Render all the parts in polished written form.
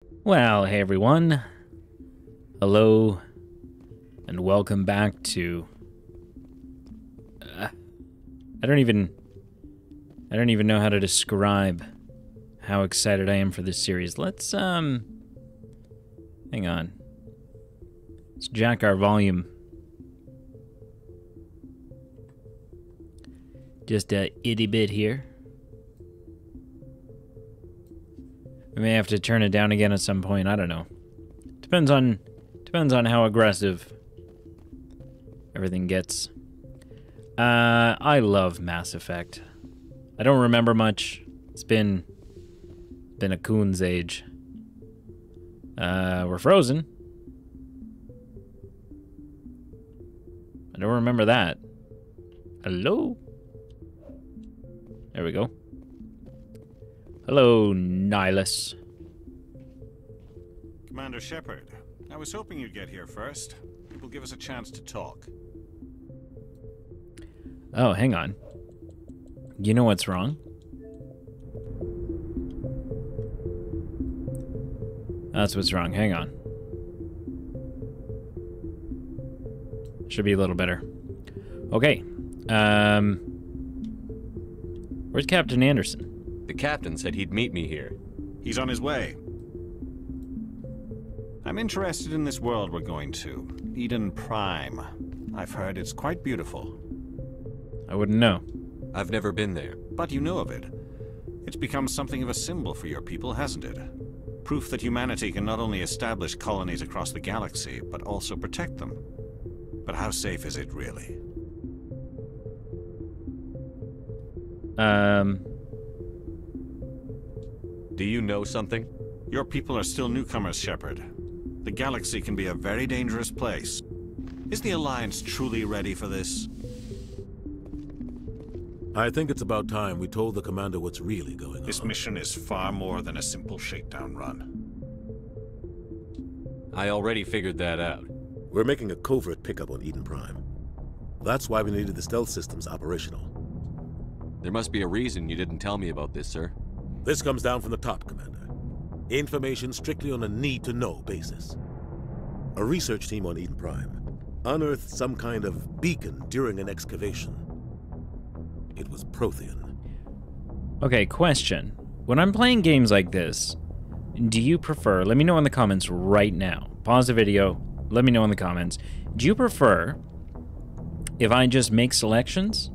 Well, hey everyone. Hello, and welcome back to... I don't even know how to describe how excited I am for this series. Let's, hang on. Let's jack our volume. Just a itty bit here. We may have to turn it down again at some point. I don't know. Depends on how aggressive everything gets. I love Mass Effect. I don't remember much. It's been a coon's age. We're frozen. I don't remember that. Hello? There we go. Hello, Nihilus. Commander Shepard, I was hoping you'd get here first. It will give us a chance to talk. Oh, hang on. You know what's wrong? That's what's wrong. Hang on. Should be a little better. Okay. Where's Captain Anderson? The captain said he'd meet me here. He's on his way. I'm interested in this world we're going to. Eden Prime. I've heard it's quite beautiful. I wouldn't know. I've never been there. But you know of it. It's become something of a symbol for your people, hasn't it? Proof that humanity can not only establish colonies across the galaxy, but also protect them. But how safe is it, really? Do you know something? Your people are still newcomers, Shepard. The galaxy can be a very dangerous place. Is the Alliance truly ready for this? I think it's about time we told the commander what's really going on. This mission is far more than a simple shakedown run. I already figured that out. We're making a covert pickup on Eden Prime. That's why we needed the stealth systems operational. There must be a reason you didn't tell me about this, sir. This comes down from the top, Commander. Information strictly on a need-to-know basis. A research team on Eden Prime unearthed some kind of beacon during an excavation. It was Prothean. Okay, question. When I'm playing games like this, do you prefer... Let me know in the comments right now. Pause the video. Let me know in the comments. Do you prefer if I just make selections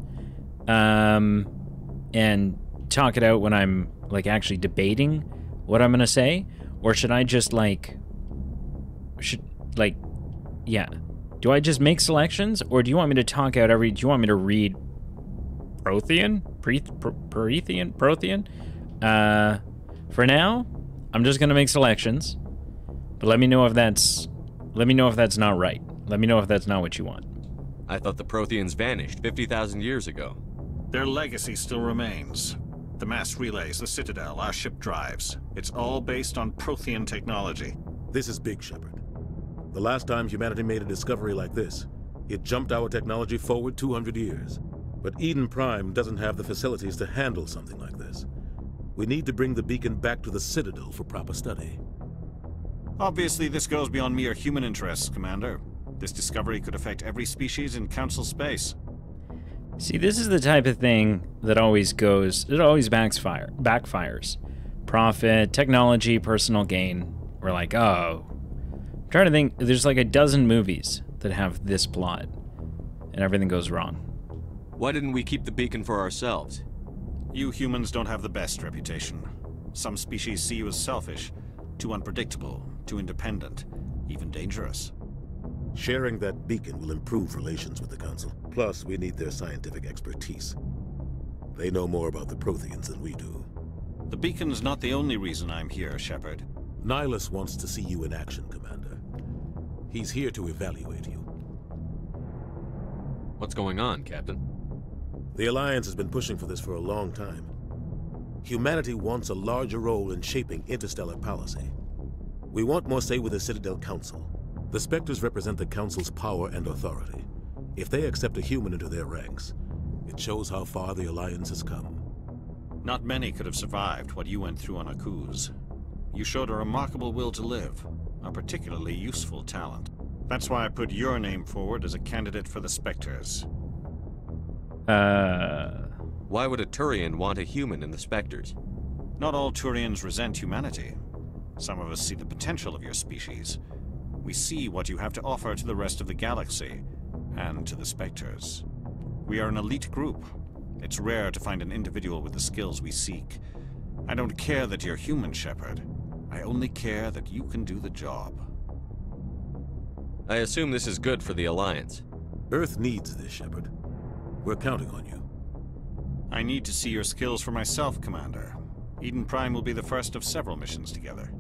and talk it out when I'm like actually debating what I'm gonna say, or should I just do I just make selections, or do you want me to talk out do you want me to read Prothean? Prothean? For now, I'm just gonna make selections, but let me know if that's not right. Let me know if that's not what you want. I thought the Protheans vanished 50,000 years ago. Their legacy still remains. The mass relays, the Citadel, our ship drives. It's all based on Prothean technology. This is big, Shepard. The last time humanity made a discovery like this, it jumped our technology forward 200 years. But Eden Prime doesn't have the facilities to handle something like this. We need to bring the beacon back to the Citadel for proper study. Obviously, this goes beyond mere human interests, Commander. This discovery could affect every species in Council space. See, this is the type of thing that always backfires. Profit, technology, personal gain. We're like, oh. I'm trying to think, there's like a dozen movies that have this plot, and everything goes wrong. Why didn't we keep the beacon for ourselves? You humans don't have the best reputation. Some species see you as selfish, too unpredictable, too independent, even dangerous. Sharing that beacon will improve relations with the Council. Plus, we need their scientific expertise. They know more about the Protheans than we do. The beacon's not the only reason I'm here, Shepard. Nihilus wants to see you in action, Commander. He's here to evaluate you. What's going on, Captain? The Alliance has been pushing for this for a long time. Humanity wants a larger role in shaping interstellar policy. We want more say with the Citadel Council. The Spectres represent the Council's power and authority. If they accept a human into their ranks, it shows how far the Alliance has come. Not many could have survived what you went through on Akuz. You showed a remarkable will to live, a particularly useful talent. That's why I put your name forward as a candidate for the Spectres. Why would a Turian want a human in the Spectres? Not all Turians resent humanity. Some of us see the potential of your species. We see what you have to offer to the rest of the galaxy, and to the Spectres. We are an elite group. It's rare to find an individual with the skills we seek. I don't care that you're human, Shepard. I only care that you can do the job. I assume this is good for the Alliance. Earth needs this, Shepard. We're counting on you. I need to see your skills for myself, Commander. Eden Prime will be the first of several missions together.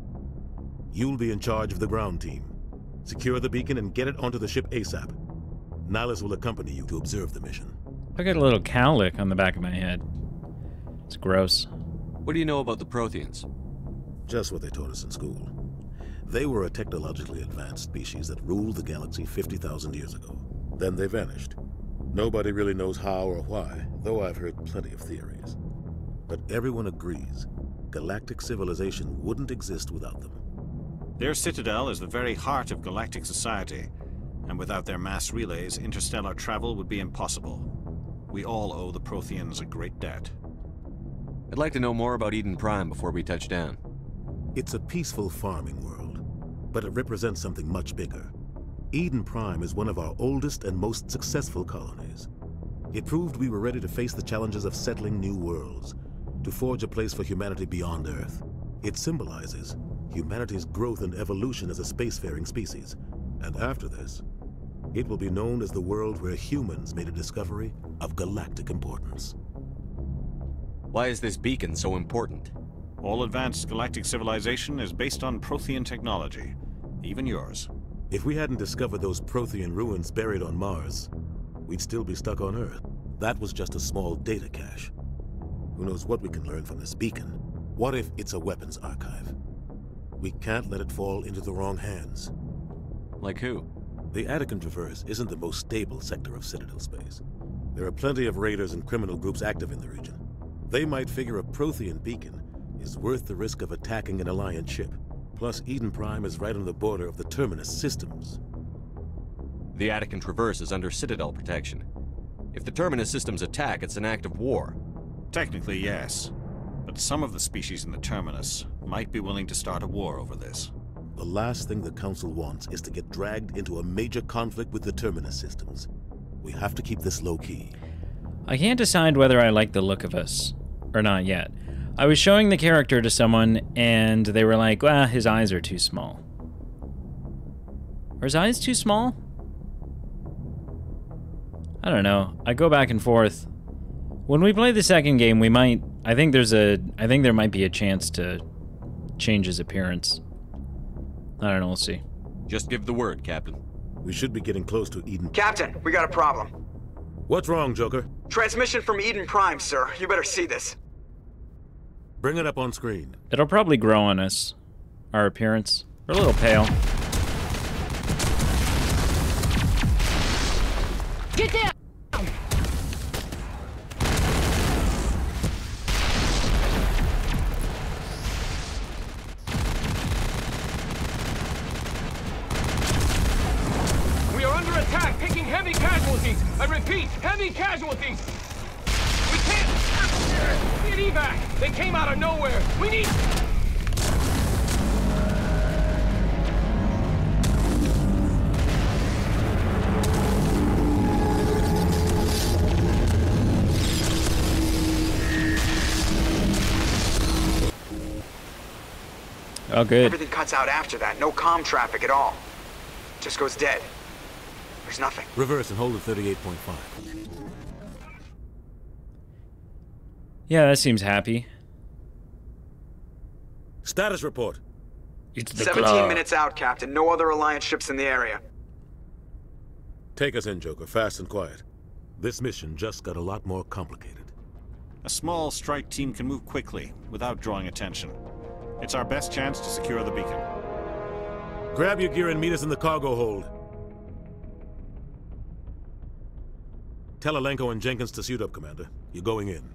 You'll be in charge of the ground team. Secure the beacon and get it onto the ship ASAP. Nihilus will accompany you to observe the mission. I got a little cowlick on the back of my head. It's gross. What do you know about the Protheans? Just what they taught us in school. They were a technologically advanced species that ruled the galaxy 50,000 years ago. Then they vanished. Nobody really knows how or why, though I've heard plenty of theories. But everyone agrees, galactic civilization wouldn't exist without them. Their citadel is the very heart of galactic society, and without their mass relays, interstellar travel would be impossible. We all owe the Protheans a great debt. I'd like to know more about Eden Prime before we touch down. It's a peaceful farming world, but it represents something much bigger. Eden Prime is one of our oldest and most successful colonies. It proved we were ready to face the challenges of settling new worlds, to forge a place for humanity beyond Earth. It symbolizes humanity's growth and evolution as a spacefaring species. And after this, it will be known as the world where humans made a discovery of galactic importance. Why is this beacon so important? All advanced galactic civilization is based on Prothean technology, even yours. If we hadn't discovered those Prothean ruins buried on Mars, we'd still be stuck on Earth. That was just a small data cache. Who knows what we can learn from this beacon? What if it's a weapons archive? We can't let it fall into the wrong hands. Like who? The Attican Traverse isn't the most stable sector of Citadel space. There are plenty of raiders and criminal groups active in the region. They might figure a Prothean beacon is worth the risk of attacking an Alliance ship. Plus, Eden Prime is right on the border of the Terminus systems. The Attican Traverse is under Citadel protection. If the Terminus systems attack, it's an act of war. Technically, yes. But some of the species in the Terminus might be willing to start a war over this. The last thing the Council wants is to get dragged into a major conflict with the Terminus systems. We have to keep this low-key. I can't decide whether I like the look of us or not yet. I was showing the character to someone, and they were like, "Ah, his eyes are too small." Are his eyes too small? I don't know. I go back and forth. When we play the second game, we might... I think there might be a chance to change his appearance. I don't know, we'll see. Just give the word, Captain. We should be getting close to Eden. Captain, we got a problem. What's wrong, Joker? Transmission from Eden Prime, sir. You better see this. Bring it up on screen. It'll probably grow on us. Our appearance. We're a little pale. Get down! We are under attack, taking heavy casualties. I repeat, heavy casualties. We can't... Need evac. They came out of nowhere. We need... Oh, good. Everything cuts out after that. No comm traffic at all. Just goes dead. There's nothing. Reverse and hold at 38.5. Yeah, that seems happy. Status report. It's the 17 minutes out, Captain. No other Alliance ships in the area. Take us in, Joker, fast and quiet. This mission just got a lot more complicated. A small strike team can move quickly, without drawing attention. It's our best chance to secure the beacon. Grab your gear and meet us in the cargo hold. Tell Alenko and Jenkins to suit up, Commander. You're going in.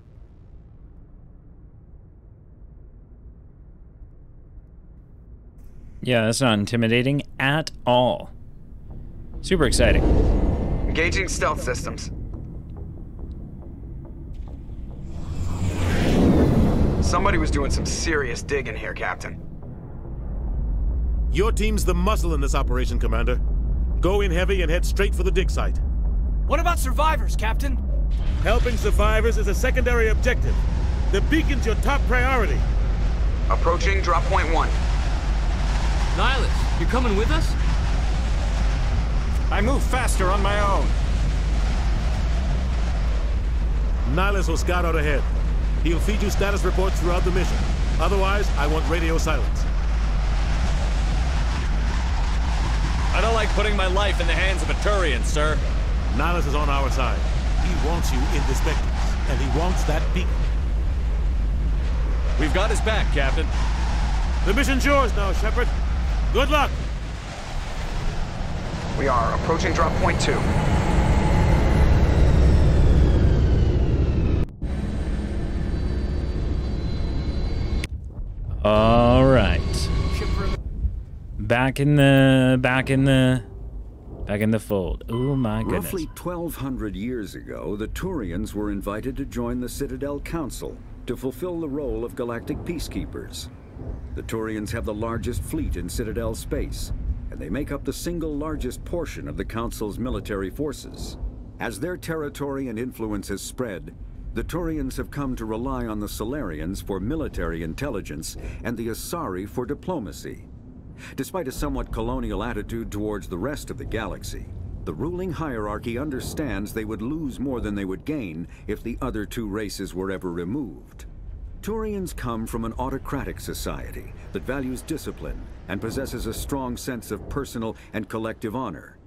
Yeah, that's not intimidating at all. Super exciting. Engaging stealth systems. Somebody was doing some serious digging here, Captain. Your team's the muscle in this operation, Commander. Go in heavy and head straight for the dig site. What about survivors, Captain? Helping survivors is a secondary objective. The beacon's your top priority. Approaching drop point 1. Nihilus, you coming with us? I move faster on my own. Nihilus will scout out ahead. He'll feed you status reports throughout the mission. Otherwise, I want radio silence. I don't like putting my life in the hands of a Turian, sir. Nihilus is on our side. He wants you in the Spectres, and he wants that beacon. We've got his back, Captain. The mission's yours now, Shepard. Good luck! We are approaching drop point 2. All right. Back in the fold. Oh my goodness. Roughly 1,200 years ago, the Turians were invited to join the Citadel Council to fulfill the role of galactic peacekeepers. The Turians have the largest fleet in Citadel space, and they make up the single largest portion of the Council's military forces. As their territory and influence has spread, the Turians have come to rely on the Solarians for military intelligence and the Asari for diplomacy. Despite a somewhat colonial attitude towards the rest of the galaxy, the ruling hierarchy understands they would lose more than they would gain if the other two races were ever removed. Turians come from an autocratic society that values discipline and possesses a strong sense of personal and collective honor.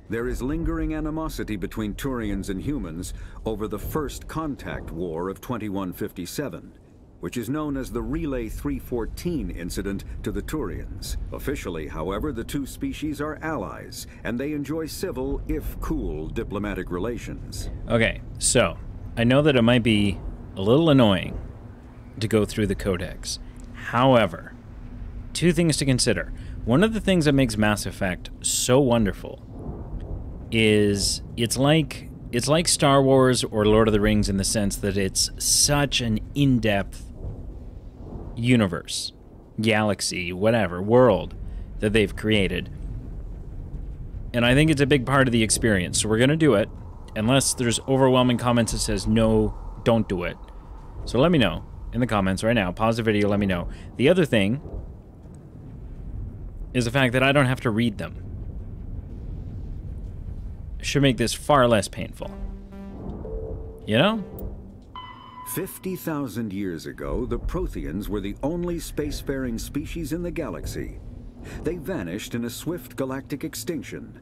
There is lingering animosity between Turians and humans over the First Contact War of 2157, which is known as the Relay 314 incident to the Turians. Officially, however, the two species are allies, and they enjoy civil, if cool, diplomatic relations. Okay, so I know that it might be a little annoying to go through the codex. However, two things to consider. One of the things that makes Mass Effect so wonderful is it's like Star Wars or Lord of the Rings in the sense that it's such an in-depth universe, galaxy, whatever, world that they've created. And I think it's a big part of the experience. So we're going to do it, unless there's overwhelming comments that says, no, don't do it. So let me know in the comments right now. Pause the video, let me know. The other thing is the fact that I don't have to read them. It should make this far less painful. You know? 50,000 years ago, the Protheans were the only spacefaring species in the galaxy. They vanished in a swift galactic extinction.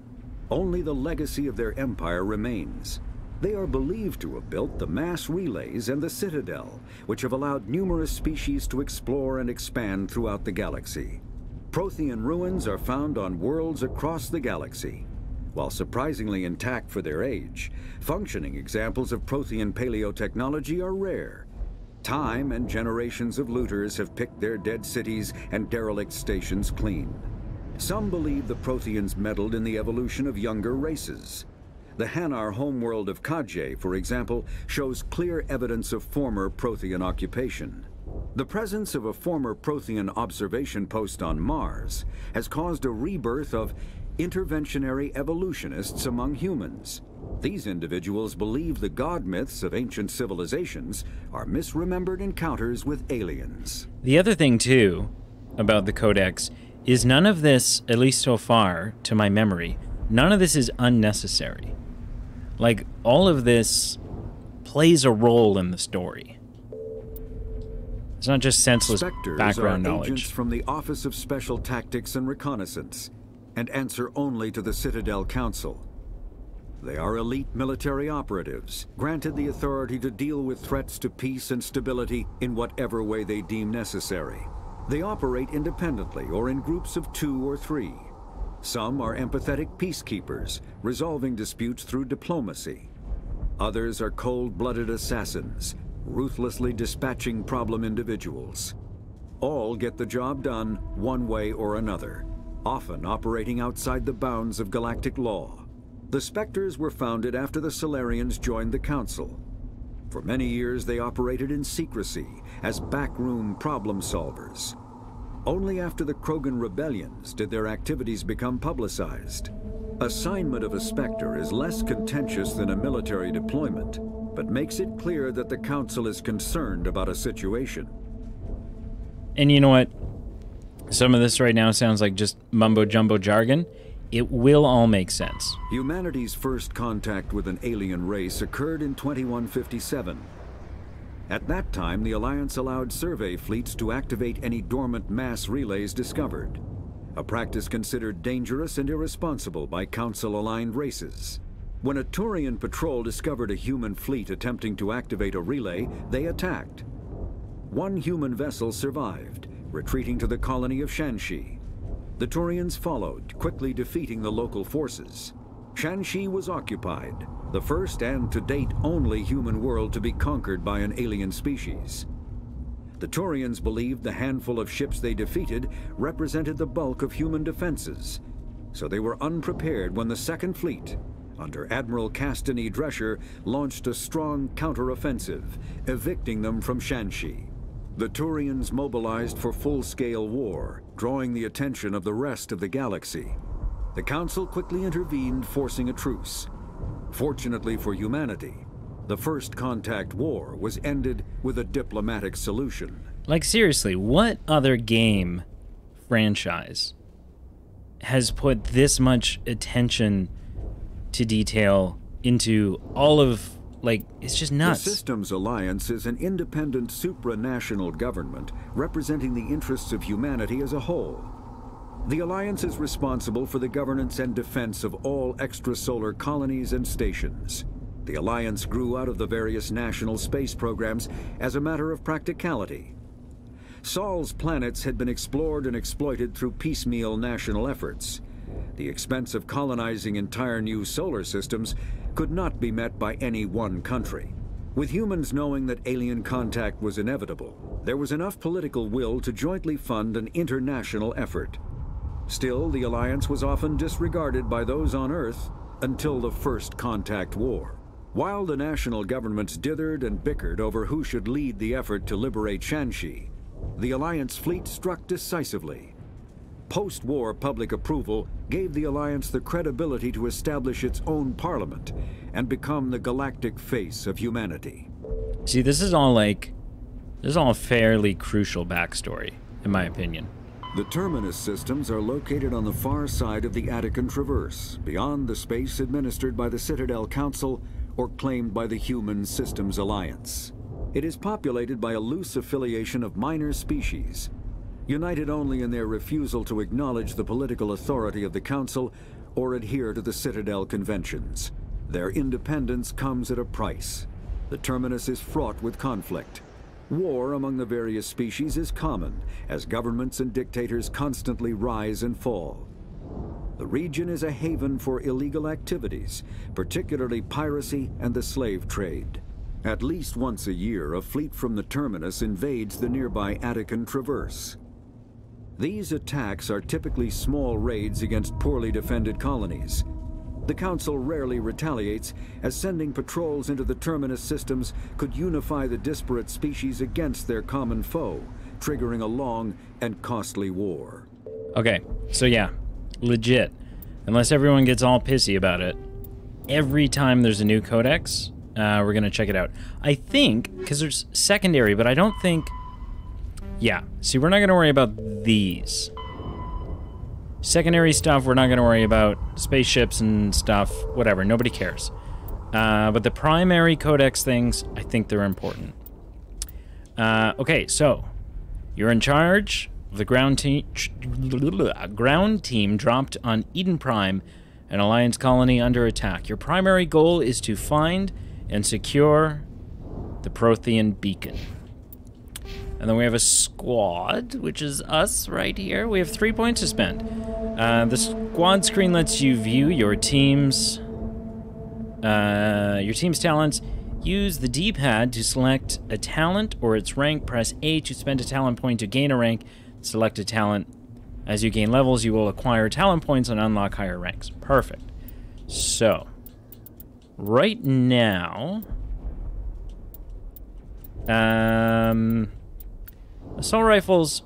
Only the legacy of their empire remains. They are believed to have built the mass relays and the Citadel, which have allowed numerous species to explore and expand throughout the galaxy. Prothean ruins are found on worlds across the galaxy. While surprisingly intact for their age, functioning examples of Prothean paleotechnology are rare. Time and generations of looters have picked their dead cities and derelict stations clean. Some believe the Protheans meddled in the evolution of younger races. The Hanar homeworld of Kajay, for example, shows clear evidence of former Prothean occupation. The presence of a former Prothean observation post on Mars has caused a rebirth of interventionary evolutionists among humans. These individuals believe the god myths of ancient civilizations are misremembered encounters with aliens. The other thing, too, about the Codex is none of this, at least so far, to my memory, none of this is unnecessary. Like, all of this plays a role in the story. It's not just senseless background knowledge. Spectres are agents from the Office of Special Tactics and Reconnaissance, and answer only to the Citadel Council. They are elite military operatives, granted the authority to deal with threats to peace and stability in whatever way they deem necessary. They operate independently or in groups of 2 or 3. Some are empathetic peacekeepers, resolving disputes through diplomacy. Others are cold-blooded assassins, ruthlessly dispatching problem individuals. All get the job done one way or another, often operating outside the bounds of galactic law. The Spectres were founded after the Solarians joined the Council. For many years, they operated in secrecy as backroom problem solvers. Only after the Krogan rebellions did their activities become publicized. Assignment of a Spectre is less contentious than a military deployment, but makes it clear that the Council is concerned about a situation. And you know what? Some of this right now sounds like just mumbo-jumbo jargon. It will all make sense. Humanity's first contact with an alien race occurred in 2157. At that time, the Alliance allowed survey fleets to activate any dormant mass relays discovered, a practice considered dangerous and irresponsible by Council-aligned races. When a Turian patrol discovered a human fleet attempting to activate a relay, they attacked. One human vessel survived, retreating to the colony of Shanxi. The Turians followed, quickly defeating the local forces. Shanxi was occupied, the first and to date only human world to be conquered by an alien species. The Turians believed the handful of ships they defeated represented the bulk of human defenses, so they were unprepared when the Second Fleet, under Admiral Castany Drescher, launched a strong counteroffensive, evicting them from Shanxi. The Turians mobilized for full-scale war, drawing the attention of the rest of the galaxy. The Council quickly intervened, forcing a truce. Fortunately for humanity, the First Contact War was ended with a diplomatic solution. Like, seriously, what other game franchise has put this much attention to detail into all of, like, it's just nuts. The Systems Alliance is an independent supranational government representing the interests of humanity as a whole. The Alliance is responsible for the governance and defense of all extrasolar colonies and stations. The Alliance grew out of the various national space programs as a matter of practicality. Sol's planets had been explored and exploited through piecemeal national efforts. The expense of colonizing entire new solar systems could not be met by any one country. With humans knowing that alien contact was inevitable, there was enough political will to jointly fund an international effort. Still, the Alliance was often disregarded by those on Earth until the First Contact War. While the national governments dithered and bickered over who should lead the effort to liberate Shanxi, the Alliance fleet struck decisively. Post-war public approval gave the Alliance the credibility to establish its own parliament and become the galactic face of humanity. See, this is all a fairly crucial backstory, in my opinion. The Terminus systems are located on the far side of the Attican Traverse, beyond the space administered by the Citadel Council or claimed by the Human Systems Alliance. It is populated by a loose affiliation of minor species, united only in their refusal to acknowledge the political authority of the Council or adhere to the Citadel Conventions. Their independence comes at a price. The Terminus is fraught with conflict. War among the various species is common, as governments and dictators constantly rise and fall. The region is a haven for illegal activities, particularly piracy and the slave trade. At least once a year, a fleet from the Terminus invades the nearby Attican Traverse. These attacks are typically small raids against poorly defended colonies. The Council rarely retaliates, as sending patrols into the Terminus systems could unify the disparate species against their common foe, triggering a long and costly war. Okay, so yeah, legit. Unless everyone gets all pissy about it, every time there's a new codex, we're gonna check it out. I think, because there's secondary, but I don't think... Yeah, see, we're not gonna worry about these. Secondary stuff, we're not going to worry about. Spaceships and stuff, whatever, nobody cares. But the primary codex things, I think they're important. Okay, so you're in charge of the ground team dropped on Eden Prime, an Alliance colony under attack. Your primary goal is to find and secure the Prothean beacon. And then we have a squad, which is us right here. We have 3 points to spend. The squad screen lets you view your team's talents Use the D-pad to select a talent or its rank. Press A to spend a talent point to gain a rank. Select a talent. As you gain levels, you will acquire talent points and unlock higher ranks. Perfect. So, right now... assault rifles,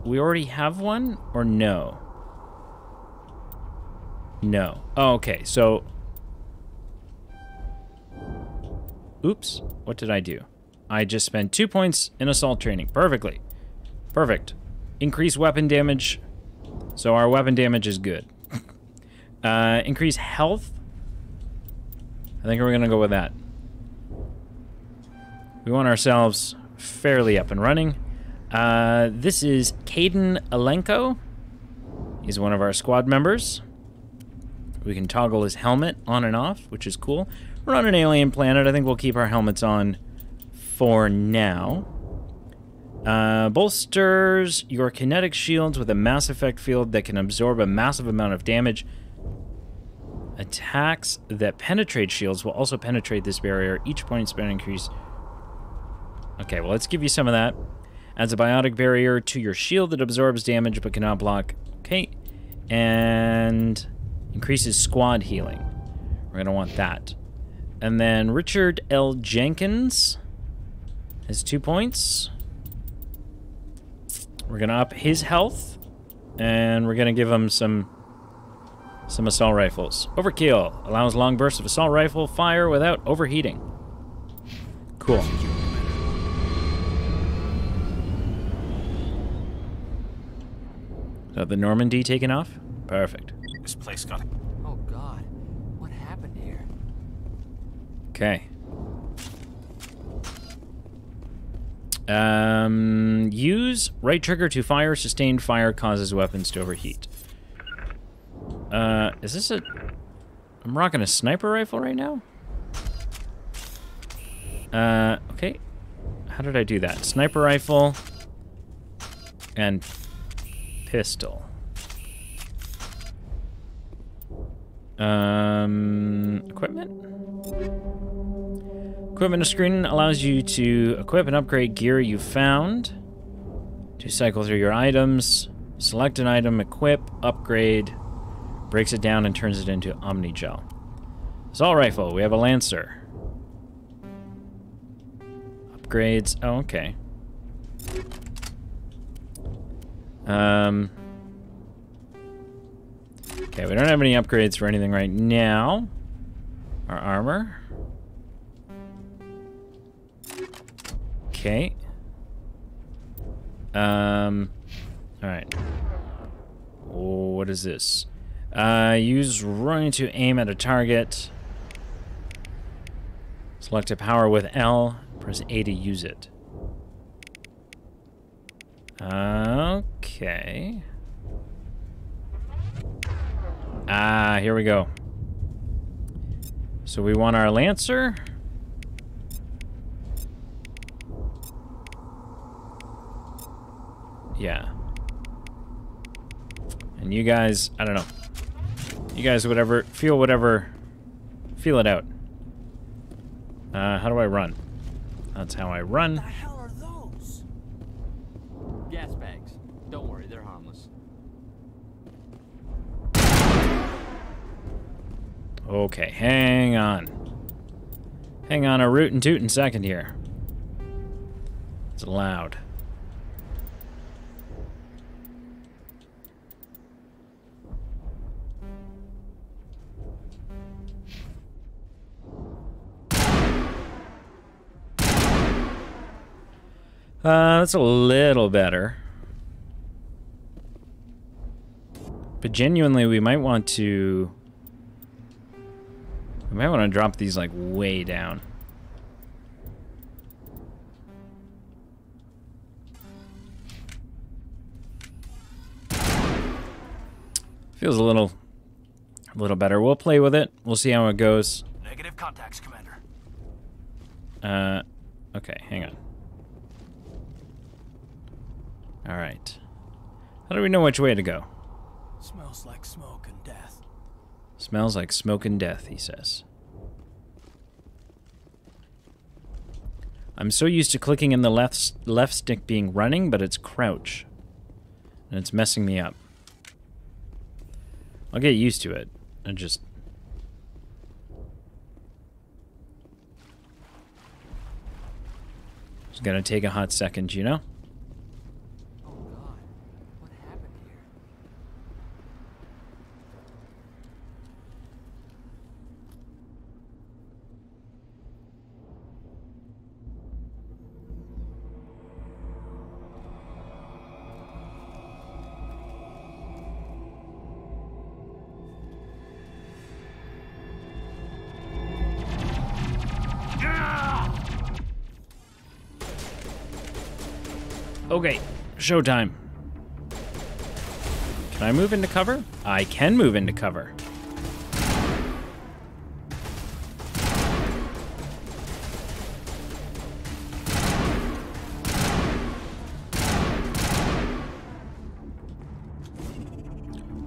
we already have one, or no? No. Oh, okay, so... Oops, what did I do? I just spent 2 points in assault training. Perfectly. Perfect. Increase weapon damage, so our weapon damage is good. Increase health. I think we're gonna go with that. We want ourselves fairly up and running. This is Caden Alenko. He's one of our squad members. We can toggle his helmet on and off, which is cool. We're on an alien planet. I think we'll keep our helmets on for now. Bolsters your kinetic shields with a mass effect field that can absorb a massive amount of damage. Attacks that penetrate shields will also penetrate this barrier. Each point spent increase. Okay, well, let's give you some of that. Adds a biotic barrier to your shield that absorbs damage but cannot block. Okay. And increases squad healing. We're going to want that. And then Richard L. Jenkins has 2 points. We're going to up his health. And we're going to give him some assault rifles. Overkill. Allows long bursts of assault rifle fire without overheating. Cool. So the Normandy taken off? Perfect. This place got... Oh, God. What happened here? Okay. Use right trigger to fire. Sustained fire causes weapons to overheat. Is this a... I'm rocking a sniper rifle right now? Okay. How did I do that? Sniper rifle and pistol. Equipment? Equipment screen allows you to equip and upgrade gear you found. To cycle through your items, select an item, equip, upgrade, breaks it down and turns it into Omnigel. Assault rifle, we have a Lancer. Upgrades, oh, okay. Okay, we don't have any upgrades for anything right now. Our armor. Okay. Alright. What is this? Use running to aim at a target. Select a power with L. Press A to use it. Okay. Ah, here we go. So we want our Lancer. Yeah. And you guys, I don't know. You guys, whatever, feel it out. How do I run? That's how I run. What the hell are those? Gas bags. Don't worry, they're harmless. Okay, hang on. Hang on a rootin' tootin' second here. It's loud. That's a little better. But genuinely, we might want to drop these, like, way down. Feels a little better. We'll play with it. We'll see how it goes. Negative contacts, Commander. Okay, hang on. All right. How do we know which way to go? Smells like smoke and death. Smells like smoke and death, he says. I'm so used to clicking in the left stick being running, but it's crouch. And it's messing me up. I'll get used to it. I just... It's gonna take a hot second, you know? Oh God, what happened here? Okay, showtime. Can I move into cover? I can move into cover.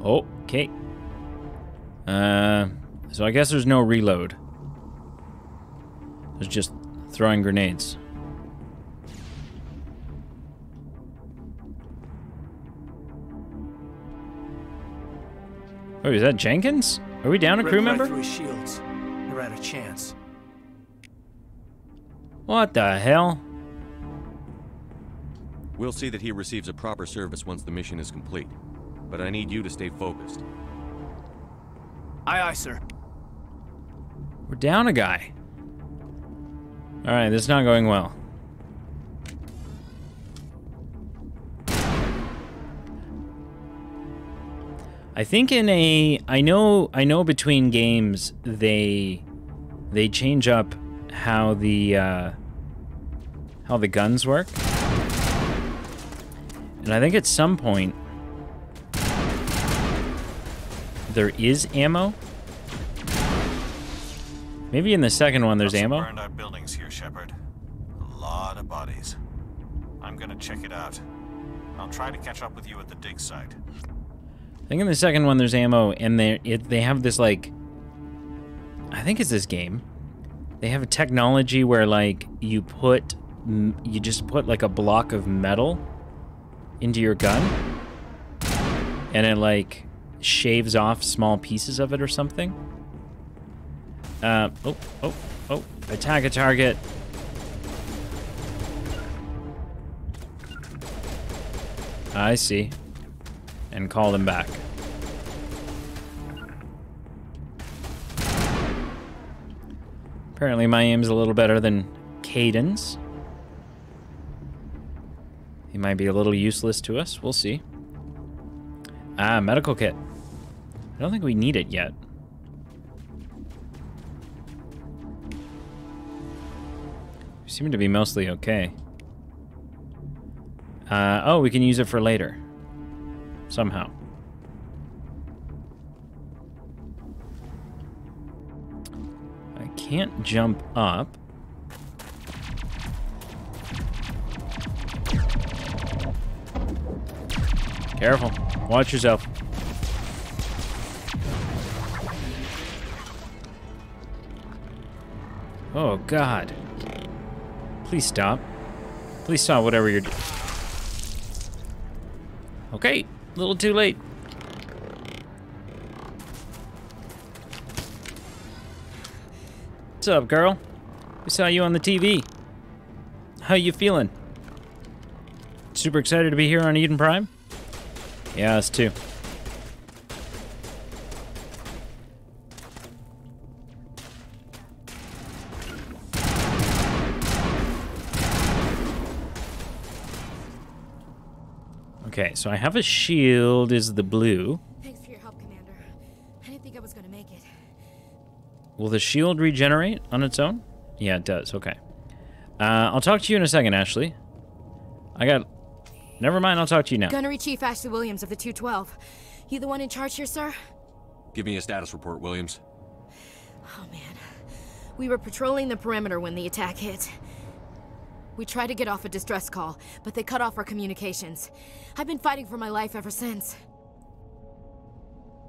Okay. So I guess there's no reload. There's just throwing grenades. Oh, is that Jenkins? Are we down a crew member? Through his shields. They're out of chance. What the hell? We'll see that he receives a proper service once the mission is complete. But I need you to stay focused. Aye, aye, sir. We're down a guy. Alright, this is not going well. I think in a... I know between games they change up how the guns work. And I think at some point there is ammo. Maybe in the second one there's ammo. Burned out buildings here, Shepard. A lot of bodies. I'm gonna check it out. I'll try to catch up with you at the dig site. I think in the second one there's ammo, and they have this, like... I think it's this game. They have a technology where, like, you just put, like, a block of metal into your gun, and it, like, shaves off small pieces of it or something. Oh, attack a target. I see. And call them back. Apparently my aim's a little better than Caden's. He might be a little useless to us. We'll see. Ah, medical kit. I don't think we need it yet. We seem to be mostly okay. Oh, we can use it for later. Somehow. I can't jump up. Careful. Watch yourself. Oh, God. Please stop. Please stop whatever you're doing. Okay, a little too late. What's up, girl? We saw you on the TV. How you feeling? Super excited to be here on Eden Prime? Yeah, us too. Okay, so I have a shield is the blue. Thanks for your help, Commander. I didn't think I was gonna make it. Will the shield regenerate on its own? Yeah, it does. Okay. I'll talk to you in a second, Ashley. Never mind, I'll talk to you now. Gunnery Chief Ashley Williams of the 212. You the one in charge here, sir? Give me a status report, Williams. Oh, man. We were patrolling the perimeter when the attack hit. We tried to get off a distress call, but they cut off our communications. I've been fighting for my life ever since.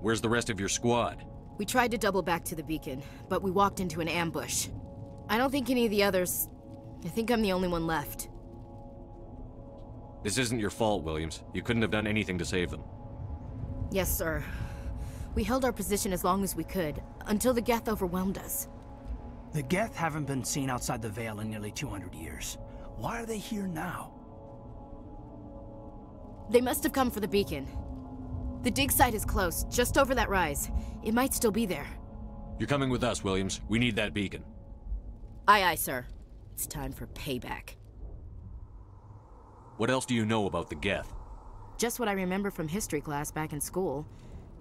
Where's the rest of your squad? We tried to double back to the beacon, but we walked into an ambush. I don't think any of the others I think I'm the only one left. This isn't your fault, Williams. You couldn't have done anything to save them. Yes, sir. We held our position as long as we could, until the Geth overwhelmed us. The Geth haven't been seen outside the Veil in nearly 200 years. Why are they here now? They must have come for the beacon. The dig site is close, just over that rise. It might still be there. You're coming with us, Williams. We need that beacon. Aye, aye, sir. It's time for payback. What else do you know about the Geth? Just what I remember from history class back in school.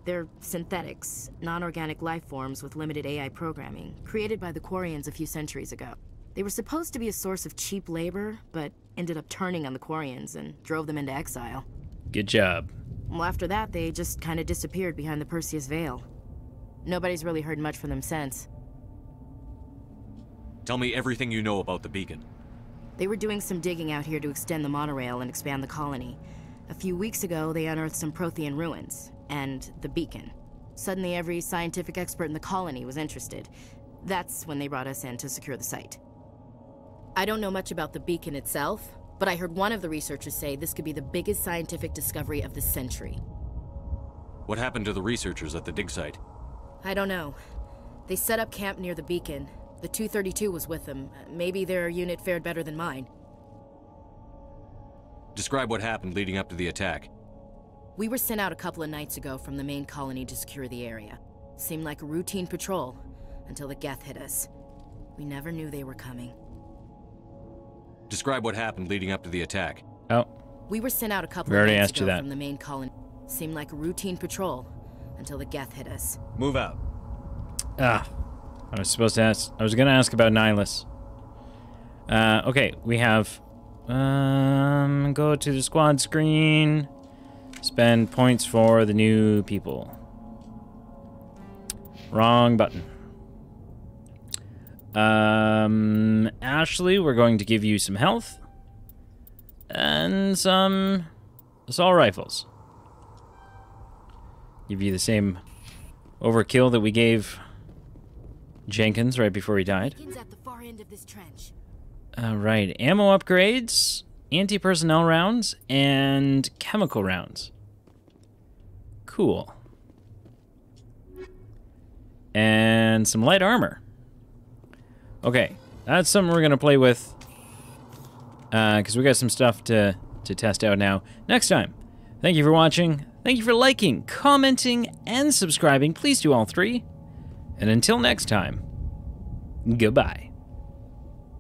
They're synthetics, non-organic life forms with limited AI programming, created by the Quarians a few centuries ago. They were supposed to be a source of cheap labor, but ended up turning on the Quarians and drove them into exile. Good job. Well, after that, they just kind of disappeared behind the Perseus Veil. Nobody's really heard much from them since. Tell me everything you know about the beacon. They were doing some digging out here to extend the monorail and expand the colony. A few weeks ago, they unearthed some Prothean ruins, and the beacon. Suddenly, every scientific expert in the colony was interested. That's when they brought us in to secure the site. I don't know much about the beacon itself, but I heard one of the researchers say this could be the biggest scientific discovery of the century. What happened to the researchers at the dig site? I don't know. They set up camp near the beacon. The 232 was with them. Maybe their unit fared better than mine. Describe what happened leading up to the attack. We were sent out a couple of nights ago from the main colony to secure the area. Seemed like a routine patrol, until the Geth hit us. We never knew they were coming. Describe what happened leading up to the attack. Oh. We were sent out a couple We of already nights asked you ago that. from the main colony. Seemed like a routine patrol, until the Geth hit us. Move out. I was supposed to ask. I was gonna ask about Nihilus. Okay, we have. Go to the squad screen. Spend points for the new people. Wrong button. Ashley, we're going to give you some health and some assault rifles. Give you the same overkill that we gave Jenkins right before he died. Jenkins at the far end of this trench. Right, ammo upgrades, anti-personnel rounds, and chemical rounds. Cool. And some light armor. Okay, that's something we're gonna play with, because we got some stuff to test out now. Next time. Thank you for watching. Thank you for liking, commenting, and subscribing. Please do all three. And until next time, goodbye.